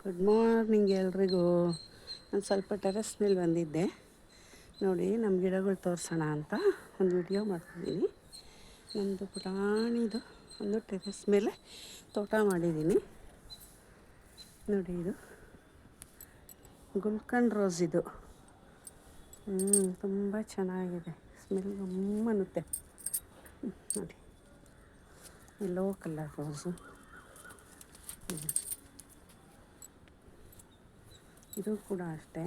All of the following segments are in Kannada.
ಗುಡ್ ಮಾರ್ನಿಂಗ್ ಎಲ್ರಿಗೂ. ನಾನು ಸ್ವಲ್ಪ ಟೆರೆಸ್ ಮೇಲೆ ಬಂದಿದ್ದೆ. ನೋಡಿ ನಮ್ಮ ಗಿಡಗಳು ತೋರಿಸೋಣ ಅಂತ ಒಂದು ವಿಡಿಯೋ ಮಾಡ್ತಿದ್ದೀನಿ. ನಮ್ಮದು ಪುಟಾಣಿದು ಒಂದು ಟೆರೆಸ್ ಮೇಲೆ ತೋಟ ಮಾಡಿದ್ದೀನಿ. ನೋಡಿ ಇದು ಗುಲ್ಕನ್ ರೋಸ್ ಇದು. ತುಂಬ ಚೆನ್ನಾಗಿದೆ, ಸ್ಮೆಲ್ ಗಮ್ಮನ್ನುತ್ತೆ. ನೋಡಿ ಯೆಲ್ಲೋ ಕಲರ್ ರೋಸು. ಇದು ಕೂಡ ಅಷ್ಟೇ,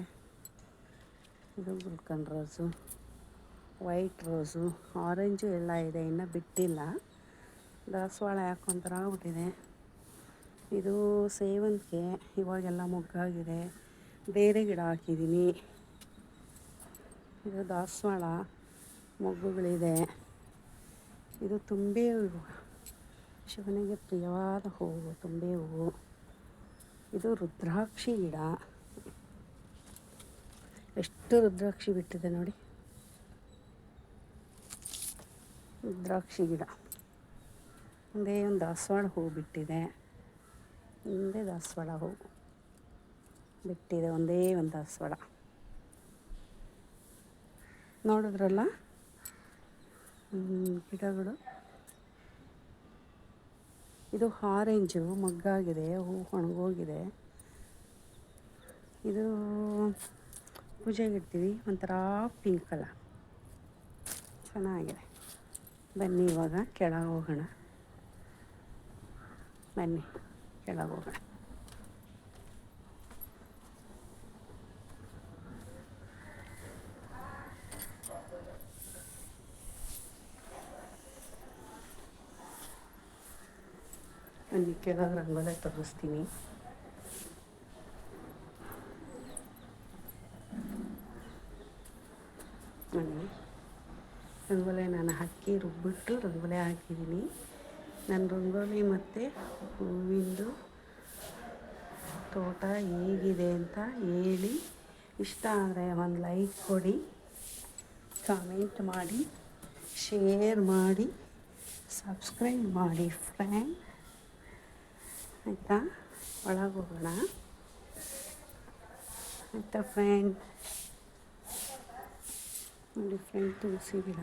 ಇದು ಗುಲ್ಕನ್ ರೋಸು, ವೈಟ್ ರೋಸು, ಆರೆಂಜು ಎಲ್ಲ ಇದೆ, ಇನ್ನೂ ಬಿಟ್ಟಿಲ್ಲ. ದಾಸವಾಳ ಯಾಕೊಂಥರ ಆಗ್ಬಿಟ್ಟಿದೆ. ಇದು ಸೇವಂತಿಗೆ ಇವಾಗೆಲ್ಲ ಮೊಗ್ಗಾಗಿದೆ. ಬೇರೆ ಗಿಡ ಹಾಕಿದ್ದೀನಿ. ಇದು ದಾಸವಾಳ ಮೊಗ್ಗುಗಳಿದೆ. ಇದು ತುಂಬೆ ಹೂವು, ಶಿವನಿಗೆ ಪ್ರಿಯವಾದ ಹೂವು ತುಂಬೆ ಹೂವು. ಇದು ರುದ್ರಾಕ್ಷಿ ಗಿಡ. ಎಷ್ಟು ರುದ್ರಾಕ್ಷಿ ಬಿಟ್ಟಿದೆ ನೋಡಿ. ರುದ್ರಾಕ್ಷಿ ಗಿಡ. ಒಂದೇ ಒಂದು ದಾಸವಾಳ ಹೂವು ಬಿಟ್ಟಿದೆ. ಒಂದೇ ದಾಸವಾಳ ಹೂವು ಬಿಟ್ಟಿದೆ, ಒಂದೇ ಒಂದು ದಾಸವಾಳ. ನೋಡಿದ್ರಲ್ಲ ಗಿಡಗಳು. ಇದು ಆರೆಂಜು ಮೊಗ್ಗಾಗಿದೆ, ಹೂವು ಒಣಗೋಗಿದೆ. ಇದು ಪೂಜೆಗೆ ಇಡ್ತೀವಿ, ಒಂಥರ ಪಿಂಕ್ ಕಲರ್, ಚೆನ್ನಾಗಿದೆ. ಬನ್ನಿ ಇವಾಗ ಕೆಳಗೆ ಹೋಗೋಣ. ಬನ್ನಿ ಕೆಳಗೆ ಹೋಗೋಣ. ಬನ್ನಿ ಕೆಳಗೆ ರಂಗೋಲಿ ತೋರಿಸ್ತೀನಿ. ಬನ್ನಿ, ರಂಗೋಲಿ ನಾನು ಹಾಕಿ ರುಬ್ಬಿಟ್ಟು ರಂಗೋಲಿ ಹಾಕಿದ್ದೀನಿ. ನನ್ನ ರಂಗೋಲಿ ಮತ್ತು ಹೂವಿಂದು ತೋಟ ಹೇಗಿದೆ ಅಂತ ಹೇಳಿ, ಇಷ್ಟ ಆದರೆ ಒಂದು ಲೈಕ್ ಕೊಡಿ, ಕಾಮೆಂಟ್ ಮಾಡಿ, ಶೇರ್ ಮಾಡಿ, ಸಬ್ಸ್ಕ್ರೈಬ್ ಮಾಡಿ ಫ್ರೆಂಡ್. ಆಯಿತಾ? ಒಳಗೆ ಹೋಗೋಣ ಆಯಿತಾ ಫ್ರೆಂಡ್? ನೋಡಿ ಫ್ರೆಂಡ್, ತುಳಸಿ ಗಿಡ.